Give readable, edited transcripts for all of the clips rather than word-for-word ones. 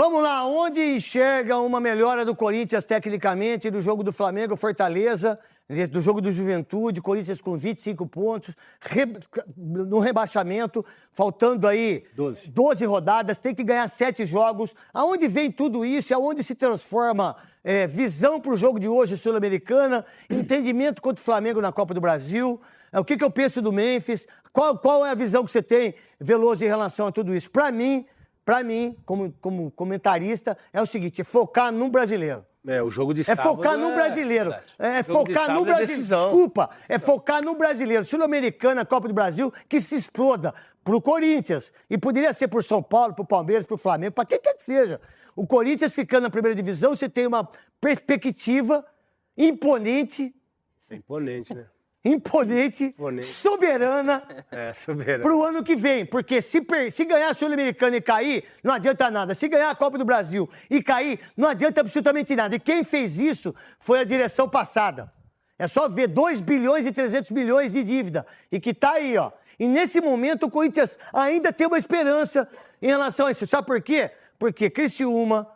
Vamos lá, onde enxerga uma melhora do Corinthians tecnicamente, do jogo do Flamengo, Fortaleza, do jogo do Juventude, Corinthians com 25 pontos, no rebaixamento, faltando aí 12 rodadas, tem que ganhar 7 jogos. Aonde vem tudo isso? Aonde se transforma visão para o jogo de hoje, Sul-Americana, entendimento contra o Flamengo na Copa do Brasil? O que eu penso do Memphis? Qual é a visão que você tem, Veloso, em relação a tudo isso? Para mim, como comentarista, é o seguinte, é focar no brasileiro. O jogo de sábado focar no brasileiro. Focar no brasileiro. Desculpa, focar no brasileiro. Sul-Americana, Copa do Brasil, que se exploda pro Corinthians. E poderia ser pro São Paulo, pro Palmeiras, pro Flamengo, para quem quer que seja. O Corinthians ficando na primeira divisão, você tem uma perspectiva imponente. Imponente, né? Imponente, soberana, soberana para o ano que vem. Porque se ganhar a Sul-Americana e cair, não adianta nada. Se ganhar a Copa do Brasil e cair, não adianta absolutamente nada. E quem fez isso foi a direção passada. É só ver 2 bilhões e 300 milhões de dívida. E que tá aí, ó. E nesse momento o Corinthians ainda tem uma esperança em relação a isso. Sabe por quê? Porque Criciúma,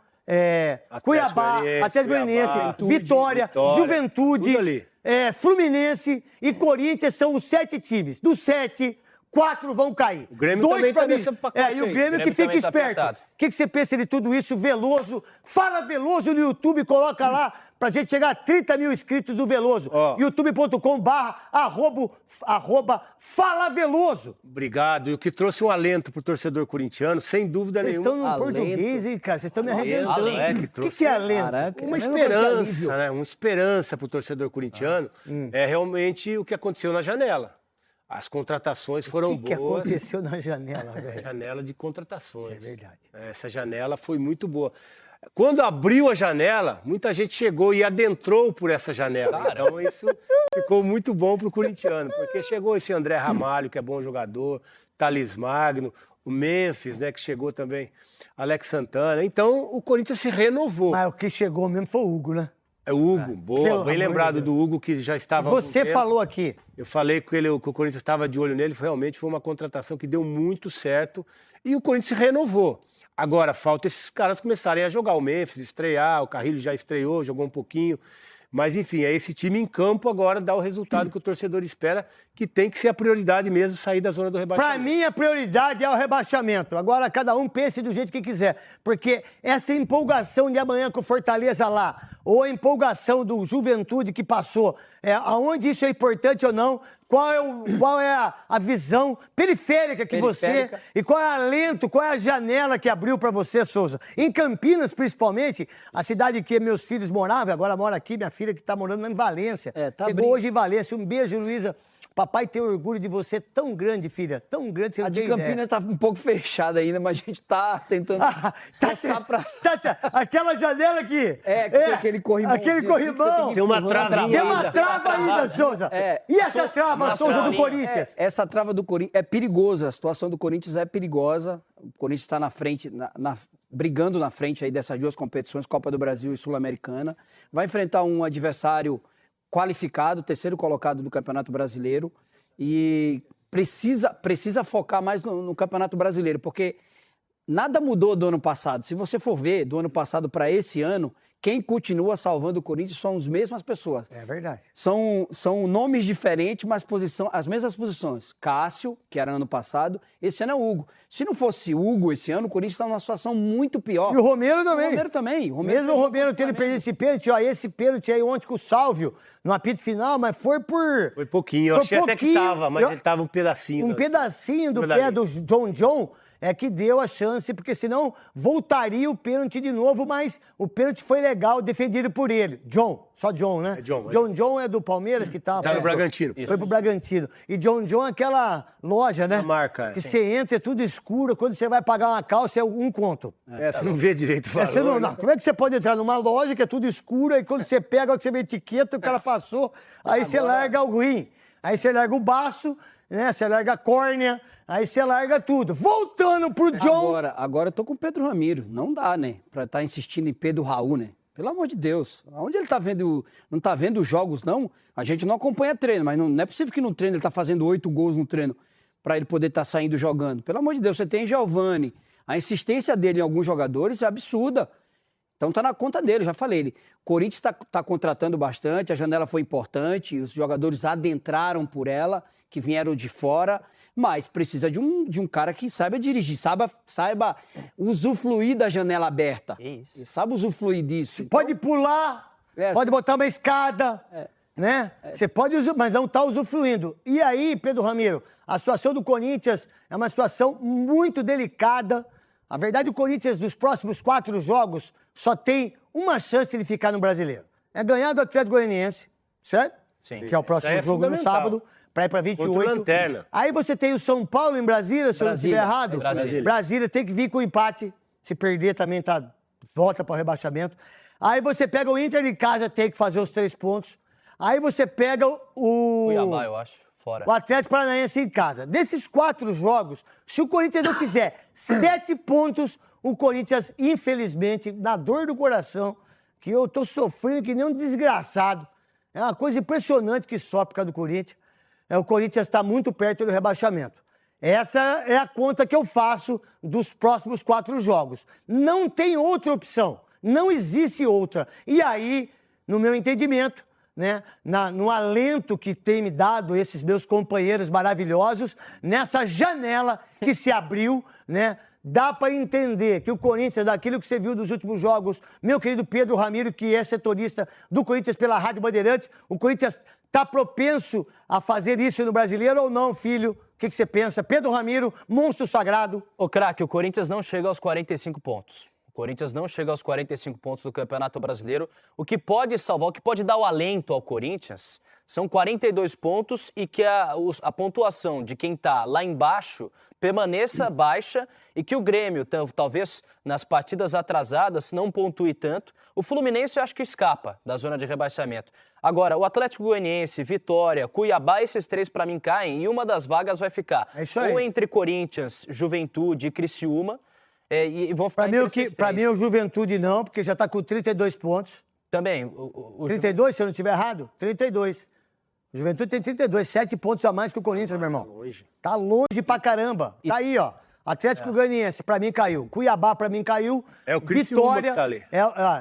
Cuiabá, Atlético Goianiense, Vitória, Juventude, Fluminense e Corinthians são os 7 times. Dos 7, 4 vão cair. O Grêmio também tá nesse pacote e o Grêmio que fica esperto. O que você pensa de tudo isso, Veloso? Fala Veloso no YouTube, coloca lá pra gente chegar a 30 mil inscritos do Veloso. youtube.com/@Fala Veloso. Obrigado. E o que trouxe um alento pro torcedor corintiano, sem dúvida nenhuma. Vocês estão no português, hein, cara? Vocês estão me arrebentando. O que é alento? Caraca, uma esperança, né? Uma esperança pro torcedor corintiano. É realmente o que aconteceu na janela. As contratações foram boas. O que aconteceu na janela, velho? Janela de contratações. Isso é verdade. Essa janela foi muito boa. Quando abriu a janela, muita gente chegou e adentrou por essa janela. Então isso ficou muito bom pro corintiano, porque chegou esse André Ramalho, que é bom jogador, Thales Magno, o Memphis, né, que chegou também, Alex Santana. Então o Corinthians se renovou. Mas o que chegou mesmo foi o Hugo, né? É o Hugo, boa, bem lembrado do Hugo, que já estava... Você falou aqui. Eu falei que o Corinthians estava de olho nele, realmente foi uma contratação que deu muito certo e o Corinthians se renovou. Agora, falta esses caras começarem a jogar. O Memphis estrear, o Carrilho já estreou, jogou um pouquinho. Mas, enfim, é esse time em campo agora dá o resultado que o torcedor espera, que tem que ser a prioridade mesmo, sair da zona do rebaixamento. Para mim, a prioridade é o rebaixamento. Agora, cada um pense do jeito que quiser. Porque essa empolgação de amanhã com o Fortaleza lá, ou a empolgação do Juventude que passou, aonde isso é importante ou não, qual é a visão periférica que você... E qual é o alento, qual é a janela que abriu para você, Souza? Em Campinas, principalmente, a cidade que meus filhos moravam, agora mora aqui, minha filha que está morando em Valência. Chegou hoje em Valência. Um beijo, Luísa. Papai tem orgulho de você tão grande, filha. Tão grande, você não tem ideia. A de Campinas tá um pouco fechada ainda, mas a gente tá tentando passar pra... Aquela janela aqui. Tem aquele corrimão. Aquele corrimão. Tem uma travinha. Tem uma trava ainda, Souza. E essa trava, Souza, do Corinthians? Essa trava do Corinthians é perigosa. A situação do Corinthians é perigosa. O Corinthians está na frente, brigando na frente aí dessas duas competições, Copa do Brasil e Sul-Americana. Vai enfrentar um adversário qualificado, terceiro colocado do Campeonato Brasileiro, e precisa focar mais no Campeonato Brasileiro, porque nada mudou do ano passado. Se você for ver, do ano passado para esse ano, quem continua salvando o Corinthians são as mesmas pessoas. É verdade. São nomes diferentes, mas as mesmas posições. Cássio, que era ano passado, esse ano é o Hugo. Se não fosse Hugo esse ano, o Corinthians está numa situação muito pior. E o Romero também. O Romero também. Mesmo o Romero tendo perdido esse pênalti, esse pênalti aí ontem com o Sálvio, no apito final, mas foi por... Foi pouquinho, eu achei até que tava, mas ele tava um pedacinho. Um pedacinho do pé do John que deu a chance, porque senão voltaria o pênalti de novo, mas o pênalti foi legal, defendido por ele. Só John, né? John é do Palmeiras que tá... Tá no Bragantino. Foi pro Bragantino. E John é aquela loja, né? A marca. Que você entra, é tudo escuro, quando você vai pagar uma calça é um conto. Você não vê direito o valor. Não. Como é que você pode entrar numa loja que é tudo escuro, aí quando você pega, você vê a etiqueta, o cara passou, aí você larga o rim, aí você larga o baço, né? Você larga a córnea, aí você larga tudo. Voltando pro John... Agora eu tô com o Pedro Ramiro. Não dá, né? Pra estar insistindo em Pedro Raul, né? Pelo amor de Deus. Onde ele tá vendo... Não tá vendo os jogos, não? A gente não acompanha treino, mas não é possível que no treino ele tá fazendo 8 gols no treino pra ele poder estar saindo jogando. Pelo amor de Deus, você tem Giovani. A insistência dele em alguns jogadores é absurda. Então tá na conta dele, já falei. O Corinthians tá contratando bastante, a janela foi importante, os jogadores adentraram por ela, que vieram de fora, mas precisa de um cara que saiba dirigir, saiba usufruir da janela aberta. Isso. Saiba usufruir disso. Pode pular, pode botar uma escada, né? Você pode usar, mas não está usufruindo. E aí, Pedro Ramiro, a situação do Corinthians é uma situação muito delicada. A verdade, o Corinthians, dos próximos 4 jogos, só tem uma chance de ficar no Brasileiro. É ganhar do Atlético Goianiense, certo? Sim. Que é o próximo Isso aí é jogo no fundamental. sábado, para ir para 28. Contra o Lanterna. Aí você tem o São Paulo em Brasília, se eu não estiver errado. Brasília tem que vir com empate. Se perder também volta para o rebaixamento. Aí você pega o Inter em casa, tem que fazer os 3 pontos. Aí você pega o Cuiabá, eu acho, fora. o Atlético Paranaense em casa. Desses 4 jogos, se o Corinthians não fizer 7 pontos, o Corinthians, infelizmente, na dor do coração, que eu tô sofrendo que nem um desgraçado. É uma coisa impressionante que sofre por causa do Corinthians. O Corinthians está muito perto do rebaixamento. Essa é a conta que eu faço dos próximos 4 jogos. Não tem outra opção. Não existe outra. E aí, no meu entendimento, né, no alento que tem me dado esses meus companheiros maravilhosos, nessa janela que se abriu, né, dá para entender que o Corinthians, daquilo que você viu dos últimos jogos, meu querido Pedro Ramiro, que é setorista do Corinthians pela Rádio Bandeirantes, o Corinthians está propenso a fazer isso no Brasileiro ou não, filho? O que você pensa? Pedro Ramiro, monstro sagrado. Ô, craque, o Corinthians não chega aos 45 pontos. O Corinthians não chega aos 45 pontos do Campeonato Brasileiro. O que pode salvar, o que pode dar o alento ao Corinthians são 42 pontos e que a pontuação de quem está lá embaixo permaneça baixa e que o Grêmio, talvez nas partidas atrasadas, não pontue tanto. O Fluminense eu acho que escapa da zona de rebaixamento. Agora, o Atlético Goianiense, Vitória, Cuiabá, esses 3 para mim caem e uma das vagas vai ficar ou entre Corinthians, Juventude e Criciúma. E vão ficar Para mim, o Juventude não, porque já está com 32 pontos. Também. 32, se eu não estiver errado? 32. O Juventude tem 32, 7 pontos a mais que o Corinthians, meu irmão. Tá longe pra caramba. Tá aí, ó. Atlético Goianiense, pra mim caiu. Cuiabá, pra mim caiu. É o Criciúma que tá ali.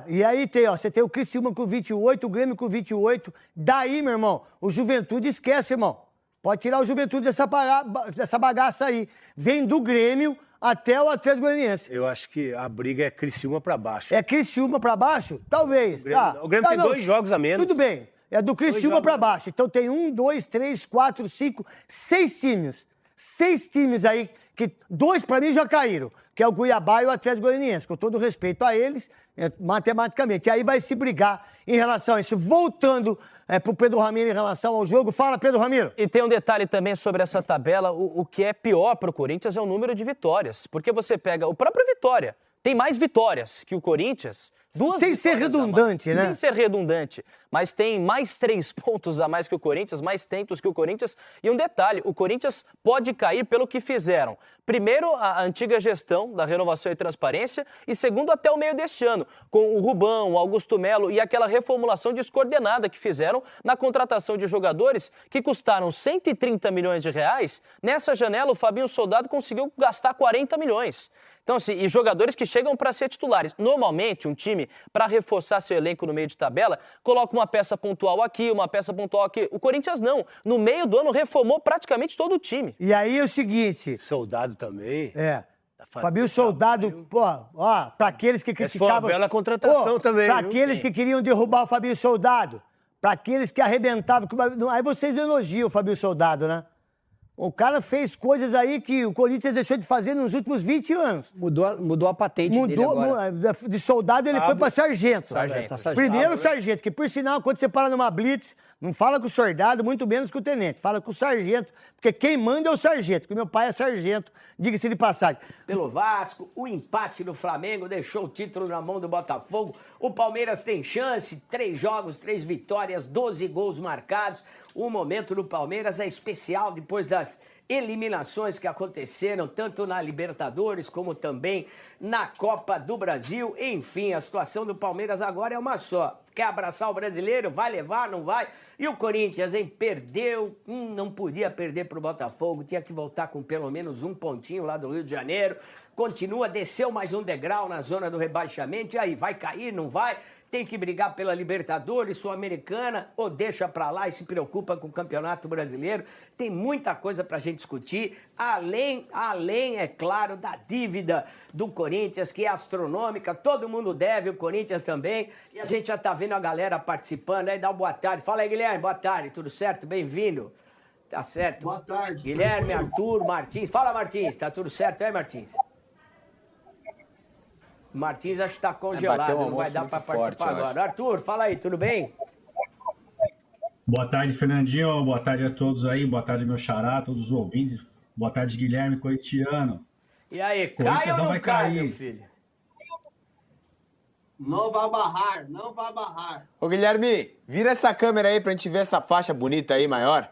E aí você tem o Criciúma com 28, o Grêmio com 28. Daí, meu irmão, o Juventude esquece, irmão. Pode tirar o Juventude dessa bagaça aí. Vem do Grêmio até o Atlético Goianiense. Eu acho que a briga é Criciúma pra baixo. É Criciúma pra baixo? Talvez. O Grêmio tem 2 jogos a menos. Tudo bem. É do Criciúma pra baixo. Então tem 1, 2, 3, 4, 5, 6 times. 6 times aí, que 2 pra mim já caíram, que é o Cuiabá e o Atlético Goianiense, com todo respeito a eles, matematicamente. E aí vai se brigar em relação a isso. Voltando pro Pedro Ramiro em relação ao jogo. Fala, Pedro Ramiro. E tem um detalhe também sobre essa tabela. O que é pior pro Corinthians é o número de vitórias. Porque você pega o próprio Vitória. Tem mais vitórias que o Corinthians. Sem ser redundante, né? Sem ser redundante. Mas tem mais 3 pontos a mais que o Corinthians, mais tentos que o Corinthians. E um detalhe, o Corinthians pode cair pelo que fizeram. Primeiro, a antiga gestão da renovação e transparência. E segundo, até o meio deste ano, com o Rubão, o Augusto Melo e aquela reformulação descoordenada que fizeram na contratação de jogadores que custaram 130 milhões de reais. Nessa janela, o Fabinho Soldado conseguiu gastar 40 milhões. Então, assim, e jogadores que chegam para ser titulares. Normalmente, um time, para reforçar seu elenco no meio de tabela, coloca uma peça pontual aqui, uma peça pontual aqui. O Corinthians não. No meio do ano, reformou praticamente todo o time. E aí é o seguinte... Soldado também. Fabinho Soldado, para aqueles que criticavam... Essa foi uma bela contratação também. Para aqueles que queriam derrubar o Fabinho Soldado, para aqueles que arrebentavam... Aí vocês elogiam o Fabinho Soldado, né? O cara fez coisas aí que o Corinthians deixou de fazer nos últimos 20 anos. Mudou a patente dele agora. De soldado ele foi para sargento. Primeiro Sargento. sargento, que por sinal, quando você para numa blitz, não fala com o soldado, muito menos com o tenente. Fala com o sargento, porque quem manda é o sargento, porque meu pai é sargento, diga-se de passagem. Pelo Vasco, o empate do Flamengo deixou o título na mão do Botafogo. O Palmeiras tem chance, 3 jogos, 3 vitórias, 12 gols marcados. O momento do Palmeiras é especial depois das eliminações que aconteceram tanto na Libertadores como também na Copa do Brasil. Enfim, a situação do Palmeiras agora é uma só. Quer abraçar o brasileiro? Vai levar, não vai? E o Corinthians, hein? Perdeu, não podia perder para o Botafogo, tinha que voltar com pelo menos um pontinho lá do Rio de Janeiro. Continua, desceu mais um degrau na zona do rebaixamento. E aí, vai cair, não vai? Tem que brigar pela Libertadores, Sul-Americana, ou deixa pra lá e se preocupa com o Campeonato Brasileiro. Tem muita coisa pra gente discutir, além, é claro, da dívida do Corinthians, que é astronômica, todo mundo deve, o Corinthians também, e a gente já tá vendo a galera participando, aí dá uma boa tarde. Fala aí, Guilherme, boa tarde, tudo certo? Bem-vindo. Tá certo? Boa tarde. Guilherme, Arthur, Martins. Fala, Martins, tá tudo certo aí, Martins? Martins acho que está congelado, não vai dar para participar agora. Arthur, fala aí, tudo bem? Boa tarde, Fernandinho. Boa tarde a todos aí. Boa tarde, meu xará, todos os ouvintes. Boa tarde, Guilherme, corintiano. E aí, Corinthians cai ou não não vai cai, cair. meu filho? Não vai barrar, não vai barrar. Ô, Guilherme, vira essa câmera aí pra gente ver essa faixa bonita aí, maior.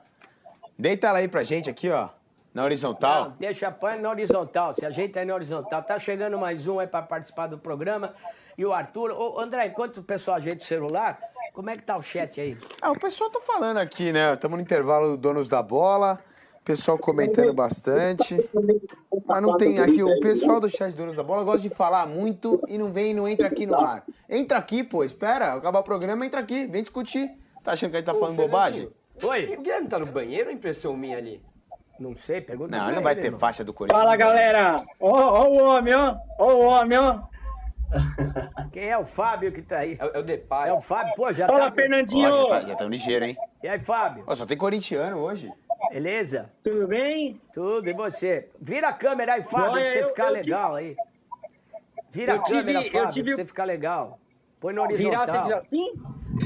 Deita ela aí pra gente aqui, ó, na horizontal. Não, deixa a pane na horizontal, se ajeita aí na horizontal. Tá chegando mais um aí para participar do programa. E o Arthur... Ô, André, enquanto o pessoal ajeita o celular, como é que tá o chat aí? Ah, o pessoal tá falando aqui, né? Estamos no intervalo do Donos da Bola, pessoal comentando bastante. Mas não tem aqui, o pessoal do chat do Donos da Bola gosta de falar muito e não entra aqui no ar. Entra aqui, pô, espera, acabar o programa, entra aqui, vem discutir. Tá achando que a gente tá falando bobagem? Oi? O Guilherme tá no banheiro ou impressão minha ali? Não sei, pergunta Não, pra não vai ele, ter irmão. faixa do Corinthians. Fala, galera! Ó o homem, ó! Ó o homem, ó! Quem é o Fábio que tá aí? É o Depay. É o Fábio? Pô, já Fala, tá... Fernandinho! Ó, já tá ligeiro, hein? E aí, Fábio? Ó, só tem corintiano hoje. Beleza? Tudo bem? Tudo, e você? Vira a câmera aí, Fábio, Olha, pra você eu ficar tive- legal aí. Vira a eu tive- câmera, eu Fábio, tive- pra você ficar legal. Põe no horizontal. Virar, você diz assim?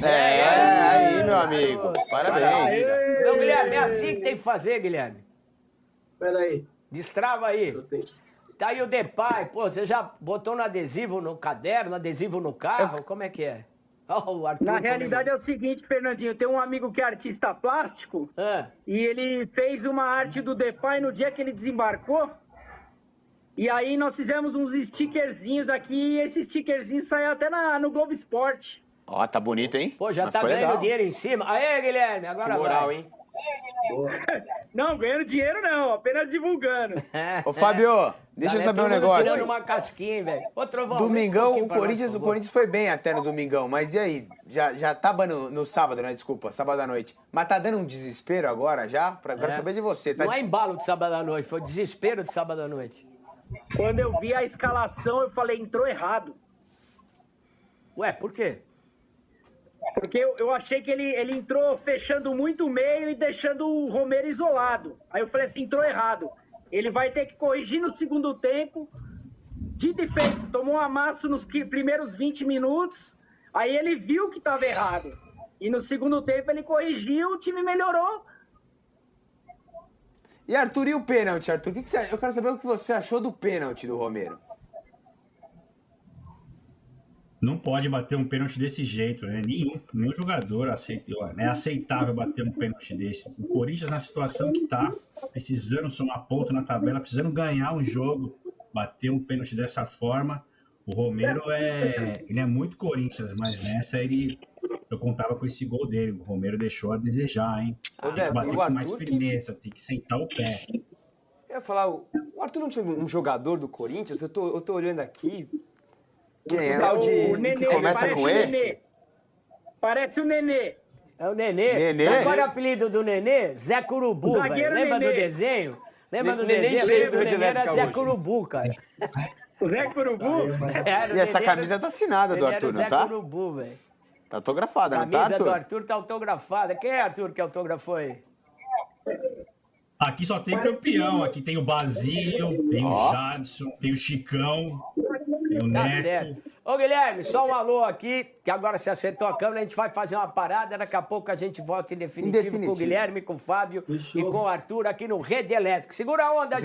Aí, meu amigo. Parabéns. Não, Guilherme, é assim que tem que fazer, Guilherme. Pera aí. Destrava aí. Tá aí o Depay, pô, você já botou no adesivo no caderno, no adesivo no carro? Como é que é? Ó, o Arthur. Na realidade é o seguinte, Fernandinho, tem um amigo que é artista plástico Ah, e ele fez uma arte do Depay no dia que ele desembarcou. E aí nós fizemos uns stickerzinhos aqui e esse stickerzinho saiu até no Globo Esporte. Ó, tá bonito, hein? pô, já Mas tá ficou ganhando legal. dinheiro em cima. Aê, Guilherme, agora Que moral, vai. hein? Não, ganhando dinheiro não, apenas divulgando. Ô, Fábio, deixa eu saber um negócio. Tirando uma casquinha, velho. Ô, Trovão, vem um Domingão, pouquinho o pra nós, Corinthians, por o favor. Corinthians foi bem até no domingão, mas e aí? Já tava no sábado, né? Desculpa, sábado à noite. Mas tá dando um desespero agora já? Quero saber de você. Tá... Não é embalo de sábado à noite, foi desespero de sábado à noite. Quando eu vi a escalação, eu falei, entrou errado. Ué, por quê? Porque eu achei que ele entrou fechando muito o meio e deixando o Romero isolado. Aí eu falei assim, entrou errado. Ele vai ter que corrigir no segundo tempo. Dito e feito, tomou um amasso nos primeiros 20 minutos. Aí ele viu que estava errado. E no segundo tempo ele corrigiu, o time melhorou. E Arthur, e o pênalti, Arthur? O que você... Eu quero saber o que você achou do pênalti do Romero. Não pode bater um pênalti desse jeito, né? Nenhum jogador é aceitável bater um pênalti desse. O Corinthians, na situação que tá, precisando somar ponto na tabela, precisando ganhar um jogo, bater um pênalti dessa forma. O Romero ele é muito Corinthians, mas nessa eu contava com esse gol dele. O Romero deixou a desejar, hein? Ô, Tem que Débora, bater o com mais Arthur que- firmeza, tem que sentar o pé. Eu ia falar, o Arthur não tinha um jogador do Corinthians? Eu tô olhando aqui. Quem é? Um tal de... O Nenê, que começa parece com o E? Nenê. Parece o Nenê. É o Nenê. Nenê? Sabe qual é o apelido do Nenê? Zé Curubu, O zagueiro velho. Lembra Nenê. do desenho? Lembra do Nenê desenho? cheio O do de Nenê era elétrica Zé hoje. Curubu, cara. O Zé Curubu. Era o E essa Nenê, camisa tá assinada do Nenê era Arthur, o não Zé tá? Curubu, velho. Tá autografada, A não tá, camisa do Arthur? Arthur tá autografada. Quem é Arthur que autografou aí? Aqui só tem campeão. Aqui tem o Basílio, tem o Ó. Jadson, tem o Chicão, tem o Tá Neto. certo. Ô, Guilherme, só um alô aqui, que agora se acertou a câmera, a gente vai fazer uma parada, daqui a pouco a gente volta em definitivo, com o Guilherme, com o Fábio e com o Arthur aqui no Rede Elétrica. Segura a onda, gente.